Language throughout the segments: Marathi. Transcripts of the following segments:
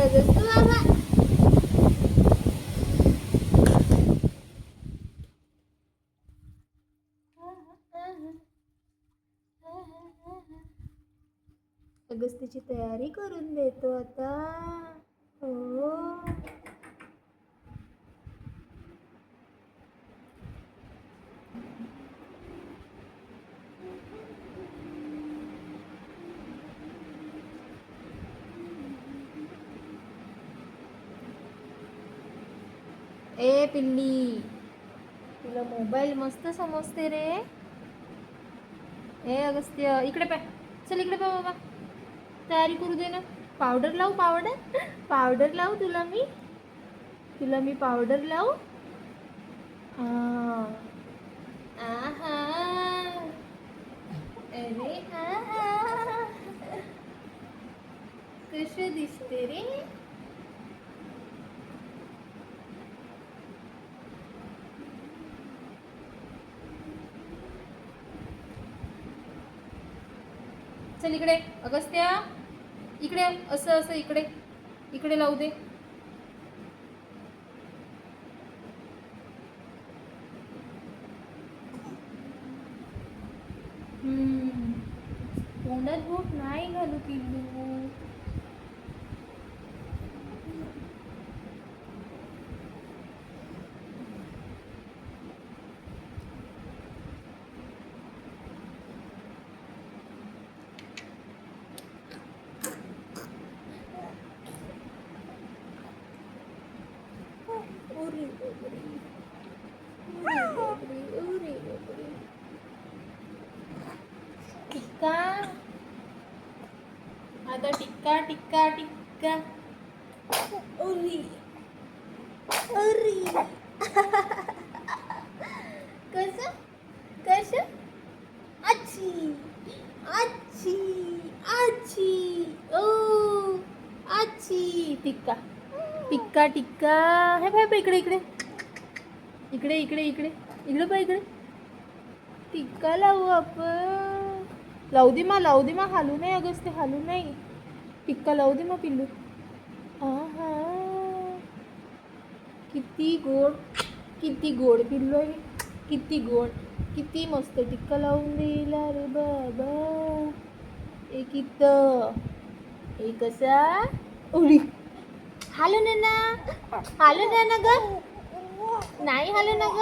अगस्त बाबा. अगस्तीची तयारी करून देतो आता. हो. ए पिल्ली, तुला मोबाईल मस्त समजते रे. ए अगस्त्य, इकडे पाय. चल इकडे पाय बाबा. तयारी करू दे ना. पावडर लावू, पावडर लावू तुला मी पावडर लावू. आहा. अरे हा. कशी दिसते रे. चल इकडे अगस्त्या, इकडे असं असं इकडे इकडे लावू दे. तोंडात बोट नाही घालू पिल्लू. टिक्का आता, टिक्का टिक्का टिक्का. उरी उरी. कसं कसं. आची आची आची. ओ आची. टिक्का टिक्का टिक्का. हे बाय इकडे इकडे इकडे इकडे इकडे इकडे बाय इकडे. टिक्का लावू आपण. लावू दे मा हालू नाही अगस्ते, हालू नाही. टिक्का लावू दे मग पिल्लू. आहा. किती गोड पिल्लू आहे. किती गोड, किती मस्त टिक्का लावून दिला रे बाबा. एक इथं, एक असा. उडी. हालू ना ग. नाही हालू ना ग.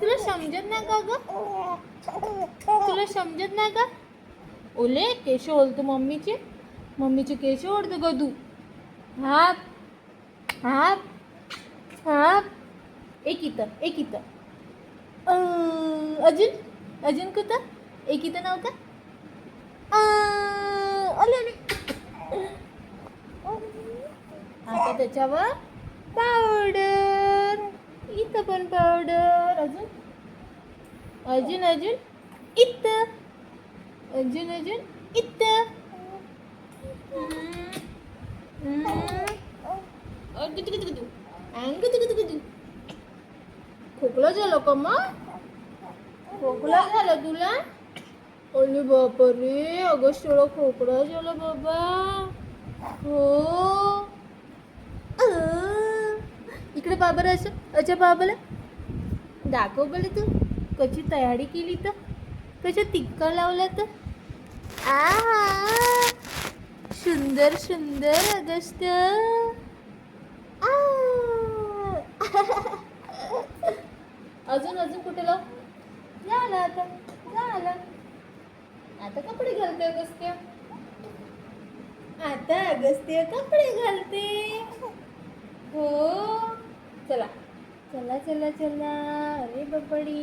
तुला समजत नाही का ग. तुला समजत नाही का. ओले केश ओढतो मम्मीचे केश ओढतो ग तू. Half half half. एक इथं. अजून कुठं. एक इथं नव्हतं. ओले. आता त्याच्यावर पावडर. इथं पण पावडर. अजून इथं. अजून इथं. खोकला झालं का मग. खोकला झालं तुला. अरे बापरे अगस्त्याला खोकला झाला बाबा. हो. इकडे बाबाला असं. अच्छा बाबाला दाखव बरं तू कशी तयारी केली तर. कशा टिक्का लावला तर. सुंदर सुंदर अगस्त्य. अजून कुठे लाव. झालं आता. आता कपडे घालते अगस्त्य. कपडे घालते. हो. चला. अरे बपडी.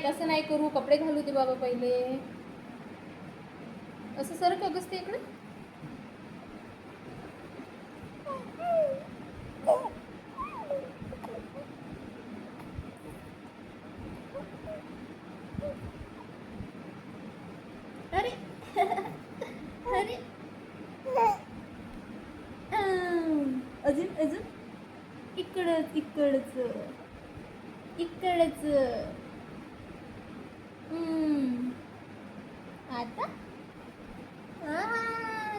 तसं नाही करू. कपडे घालू दे बाबा पहिले. असं सरक अगस्त्य इकडे. अरे अजून अजून इकडच इकडच इकडच. आता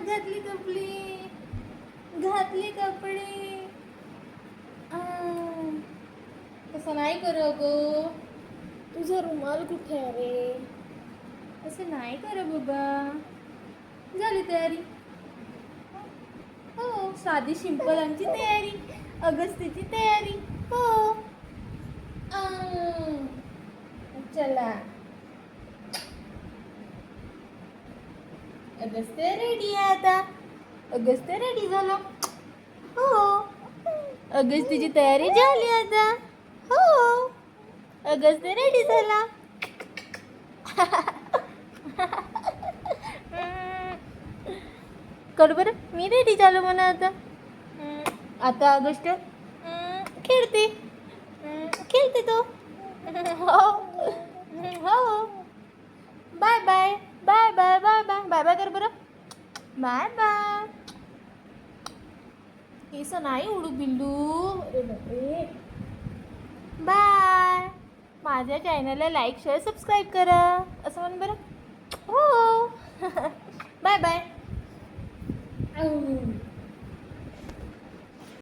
घातली कपडे घातली कपडे. तसं नाही कर गो. तुझा रुमाल कुठे आहे रे? असं नाही कर बाबा. झाली तयारी. हो साधी सिंपल आमची तयारी. अगस्तीची तयारी. हो चला अगस्त रेडी आहे आता. अगस्त रेडी झाला. हो अगस्तीची तयारी झाली आता. हो अगस्त रेडी झाला. कर बरं मी रेडी झालो म्हणा आता. आता अगस्ट खेळते खेळते तो. हो हो bye bye bye bye bye bye bye bye कर बरं. Bye bye. केस नाही उडू बिल्लू. अरे बापरे. बाय. माझ्या चॅनलला लाईक शेअर सबस्क्राईब करा. असं म्हण बरं. हो बाय बाय.